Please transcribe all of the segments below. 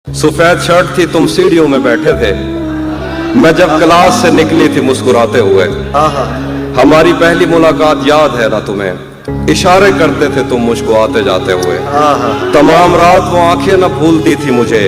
सफेद शर्ट थी, तुम सीढ़ियों में बैठे थे, मैं जब क्लास से निकली थी मुस्कुराते हुए। हमारी पहली मुलाकात याद है ना तुम्हें, इशारे करते थे तुम मुझको आते जाते हुए। तमाम रात वो आंखें न भूलती थी मुझे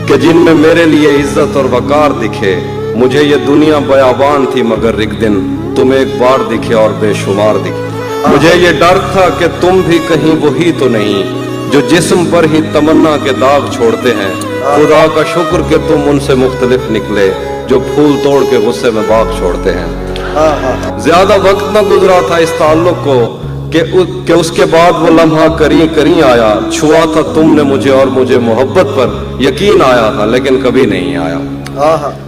कि जिनमें मेरे लिए इज्जत और वकार दिखे। मुझे ये दुनिया बयाबान थी मगर एक दिन तुम एक बार दिखे और बेशुमार दिखे। मुझे ये डर था कि तुम भी कहीं वही तो नहीं जो जिस्म पर ही तमन्ना के दाग छोड़ते हैं। खुदा का शुक्र कि तुम उनसे मुख्तलिफ निकले जो फूल तोड़ के गुस्से में बाग छोड़ते हैं। ज्यादा वक्त न गुजरा था इस ताल्लुक को कि उसके बाद वो लम्हा करी करी आया। छुआ था तुमने मुझे और मुझे मोहब्बत पर यकीन आया था, लेकिन कभी नहीं आया।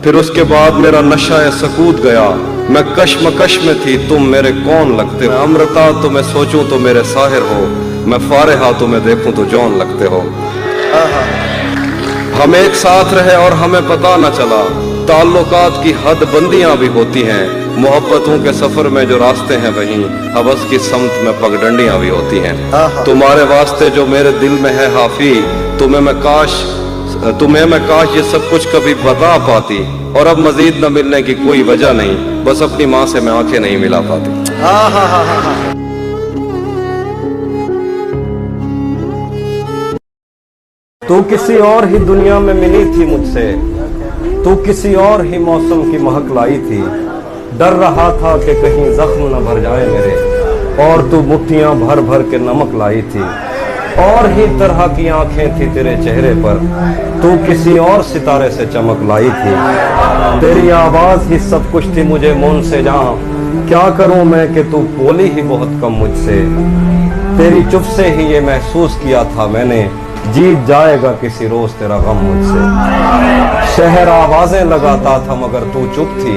फिर उसके बाद मेरा नशा सकूत गया, मैं कश्मकश में थी, तुम मेरे कौन लगते हो। अमृता तो मैं सोचूं तो मेरे साहिर हो, मैं फारिहा तो मैं देखूं तो जौन लगते हो। हम एक साथ रहे और हमें पता न चला, ताल्लुकात की हद बंदियां भी होती हैं। मोहब्बतों के सफर में जो रास्ते हैं वहीं हवस की समत में पगडंडियां भी होती हैं। तुम्हारे वास्ते जो मेरे दिल में है हाफी, तुम्हें मैं काश ये सब कुछ कभी बता पाती। और अब मजीद न मिलने की कोई वजह नहीं, बस अपनी माँ से मैं आंखें नहीं मिला पाती। तू किसी और ही दुनिया में मिली थी मुझसे, तू किसी और ही मौसम की महक लाई थी। डर रहा था कि कहीं जख्म न भर जाए मेरे, और तू मुट्ठियां भर भर के नमक लाई थी। और ही तरह की आंखें थी तेरे चेहरे पर, तू किसी और सितारे से चमक लाई थी। तेरी आवाज ही सब कुछ थी मुझे मौन से जहां, क्या करूं मैं कि तू बोली ही बहुत कम मुझसे। तेरी चुप से ही ये महसूस किया था मैंने, जीत जाएगा किसी रोज तेरा गम मुझसे। शहर आवाजें लगाता था मगर तू चुप थी,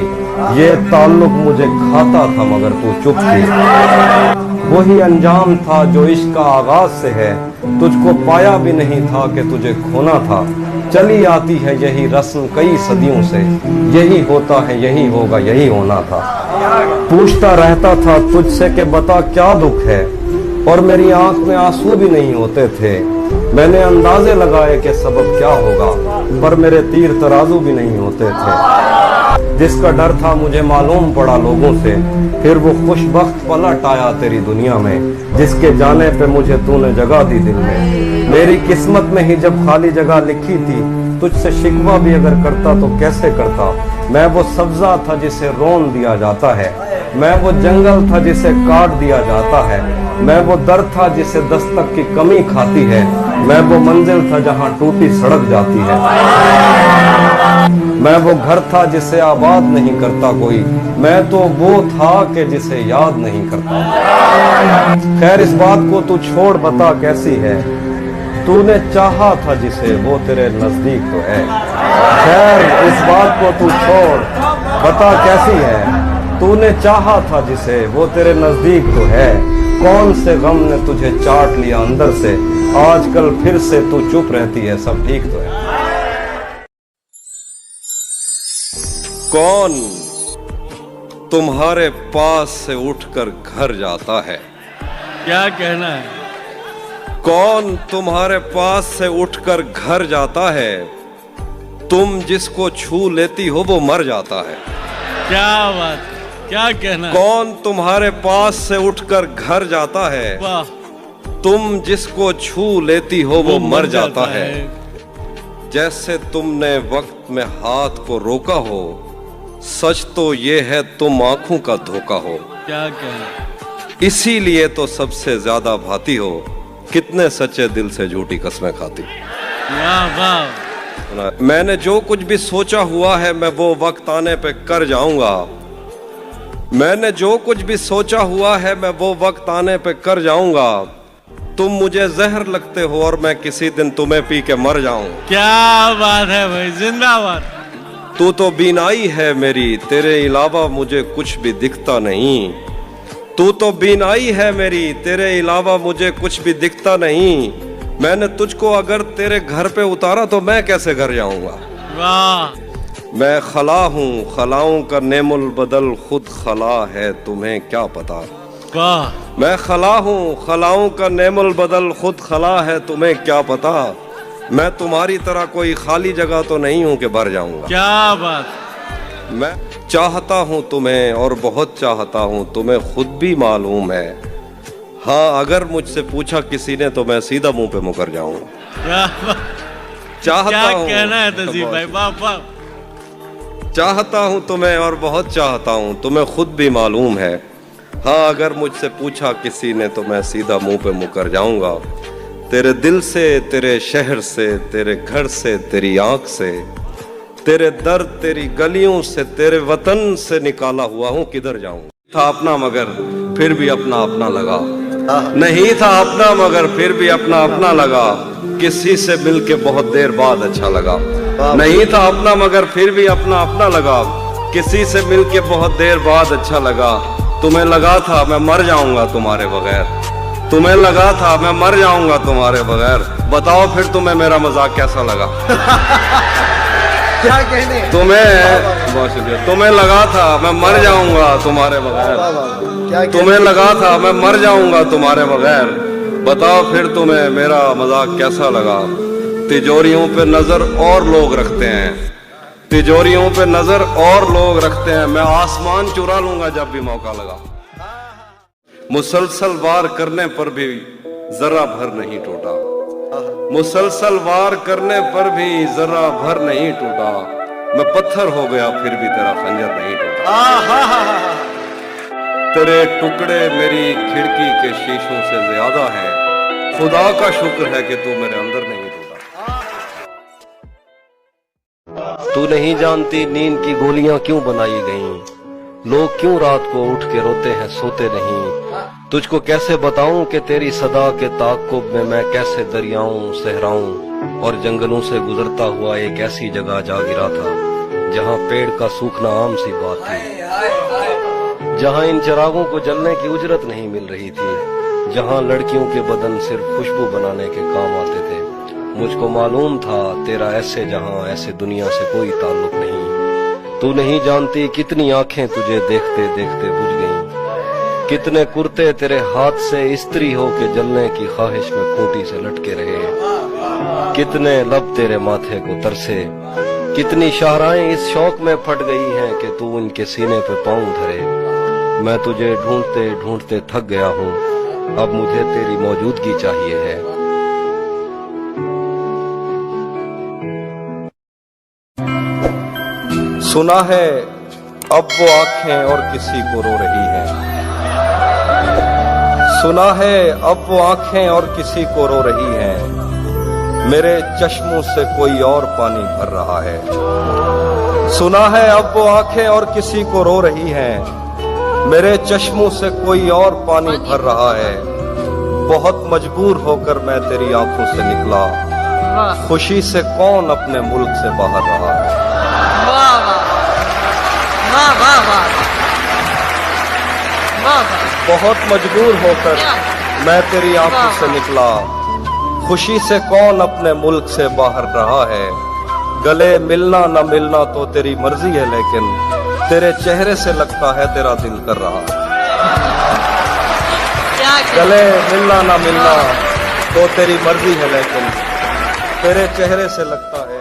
ये ताल्लुक मुझे खाता था मगर तू चुप थी। वही अंजाम था जो इश्क का आगाज से है, तुझको पाया भी नहीं था कि तुझे खोना था। चली आती है यही रस्म कई सदियों से, यही होता है यही होगा यही होना था। पूछता रहता था तुझसे कि बता क्या दुख है, और मेरी आंख में आंसू भी नहीं होते थे। मैंने अंदाजे लगाए कि सबब क्या होगा, पर मेरे तीर तराजू भी नहीं होते थे। जिसका डर था मुझे मालूम पड़ा लोगों से, फिर वो खुशबख्त पलट आया तेरी दुनिया में, जिसके जाने पे मुझे तूने जगह दी दिल में। मेरी किस्मत में ही जब खाली जगह लिखी थी, तुझसे शिकवा भी अगर करता तो कैसे करता। मैं वो सब्जा था जिसे रोन दिया जाता है, मैं वो जंगल था जिसे काट दिया जाता है, मैं वो दर था जिसे दस्तक की कमी खाती है, मैं वो मंजिल था जहां टूटी सड़क जाती है, मैं वो घर था जिसे आबाद नहीं करता कोई, मैं तो वो था कि जिसे याद नहीं करता। खैर इस बात को तू छोड़, बता कैसी है, तूने चाहा था जिसे वो तेरे नजदीक तो है। खैर इस बात को तू छोड़, बता कैसी है, तूने चाहा था जिसे वो तेरे नजदीक तो है। कौन से गम ने तुझे चाट लिया अंदर से, आजकल फिर से तू चुप रहती है, सब ठीक तो है। कौन तुम्हारे पास से उठकर घर जाता है, क्या कहना है? कौन तुम्हारे पास से उठकर घर जाता है, तुम जिसको छू लेती हो वो मर जाता है। क्या बात, क्या कहना है? कौन तुम्हारे पास से उठकर घर जाता है, वाह, तुम जिसको छू लेती हो वो मर जाता है। जैसे तुमने वक्त में हाथ को रोका हो, सच तो ये है तुम आंखों का धोखा हो। क्या कहना? इसीलिए तो सबसे ज्यादा भाती हो, कितने सच्चे दिल से झूठी कस्में खाती। वाह वाह। मैंने जो कुछ भी सोचा हुआ है मैं वो वक्त आने पे कर जाऊंगा, मैंने जो कुछ भी सोचा हुआ है मैं वो वक्त आने पे कर जाऊंगा। तुम मुझे जहर लगते हो और मैं किसी दिन तुम्हें पी के मर जाऊं। क्या बात है भाई, जिंदाबाद। तू तो बीनाई है मेरी, तेरे अलावा मुझे कुछ भी दिखता नहीं। तू तो बीनाई है मेरी, तेरे अलावा मुझे कुछ भी दिखता नहीं। मैंने तुझको अगर तेरे घर पे उतारा तो मैं कैसे घर जाऊंगा। वाह। मैं खला हूँ, खलाओं का नेमुल बदल खुद खला है, तुम्हें क्या पता। वाह। मैं खला हूँ, खलाओं का नेमुल बदल खुद खला है, तुम्हें क्या पता। मैं तुम्हारी तरह कोई खाली जगह तो नहीं हूं कि भर जाऊंगा। क्या बात, मैं चाहता हूं तुम्हें और बहुत चाहता हूं, तुम्हें खुद भी मालूम है। हाँ, अगर मुझसे पूछा किसी ने तो मैं सीधा मुंह पे मुकर जाऊंगा। क्या बात, चाहता क्या हूं, कहना है तहसीब भाई, वाह वाह। चाहता हूं तुम्हें और बहुत चाहता हूं, तुम्हें खुद भी मालूम है। हाँ, अगर मुझसे पूछा किसी ने तो मैं सीधा मुंह पे मुकर जाऊंगा। तेरे दिल से, तेरे शहर से, तेरे घर से, तेरी आंख से, तेरे दर, तेरी गलियों से, तेरे वतन से निकाला हुआ हूं, किधर जाऊं। था अपना मगर फिर भी अपना अपना लगा, नहीं था अपना मगर फिर भी अपना अपना लगा। किसी से मिलके बहुत देर बाद अच्छा लगा। नहीं था अपना मगर फिर भी अपना अपना लगा, किसी से मिलके बहुत देर बाद अच्छा लगा। तुम्हें लगा था मैं मर जाऊंगा तुम्हारे बगैर, तुम्हें लगा था मैं मर जाऊंगा तुम्हारे बगैर। बताओ फिर तुम्हें मेरा मजाक कैसा लगा। क्या कहने, बहुत शुक्रिया। तुम्हें लगा था मैं मर जाऊंगा तुम्हारे बगैर, क्या तुम्हें लगा था मैं मर जाऊंगा तुम्हारे बगैर। बताओ फिर तुम्हें मेरा मजाक कैसा लगा। तिजोरियों पे नजर और लोग रखते हैं, तिजोरियों पे नजर और लोग रखते हैं, मैं आसमान चुरा लूंगा जब भी मौका लगा। मुसलसल वार करने पर भी जरा भर नहीं टूटा, मुसलसल वार करने पर भी जरा भर नहीं टूटा। मैं पत्थर हो गया फिर भी तेरा खंजर नहीं टूटा। तेरे टुकड़े मेरी खिड़की के शीशों से ज्यादा हैं, खुदा का शुक्र है कि तू मेरे अंदर नहीं टूटा। तू नहीं जानती नींद की गोलियां क्यों बनाई गईं, लोग क्यों रात को उठ के रोते हैं सोते नहीं। तुझको कैसे बताऊं कि तेरी सदा के ताक़ुब में मैं कैसे दरियाओं सहराओं और जंगलों से गुजरता हुआ एक ऐसी जगह जा गिरा था जहां पेड़ का सूखना आम सी बात थी, जहां इन चिरागों को जलने की उजरत नहीं मिल रही थी, जहां लड़कियों के बदन सिर्फ खुशबू बनाने के काम आते थे। मुझको मालूम था तेरा ऐसे जहां ऐसे दुनिया से कोई ताल्लुक नहीं। तू नहीं जानती कितनी आंखें तुझे देखते देखते बुझ गईं, कितने कुर्ते तेरे हाथ से इस्त्री होके जलने की ख्वाहिश में खूंटी से लटके रहे, कितने लब तेरे माथे को तरसे, कितनी शाहराएं इस शौक में फट गई हैं कि तू उनके सीने पे पांव धरे। मैं तुझे ढूंढते ढूंढते थक गया हूँ, अब मुझे तेरी मौजूदगी चाहिए है। सुना है अब वो आंखें और किसी को रो रही हैं, सुना है अब वो आंखें और किसी को रो रही हैं, मेरे चश्मों से कोई और पानी भर रहा है। सुना है अब वो आंखें और किसी को रो रही हैं, मेरे चश्मों से कोई और पानी भर रहा है। बहुत मजबूर होकर मैं तेरी आंखों से निकला, खुशी से कौन अपने मुल्क से बाहर रहा है। बहुत मजबूर होकर मैं तेरी आंखों से निकला, खुशी से कौन अपने मुल्क से बाहर रहा है। गले मिलना न मिलना तो तेरी मर्जी है, लेकिन तेरे चेहरे से लगता है तेरा दिल कर रहा है। गले मिलना न मिलना तो तेरी मर्जी है, लेकिन तेरे चेहरे से लगता है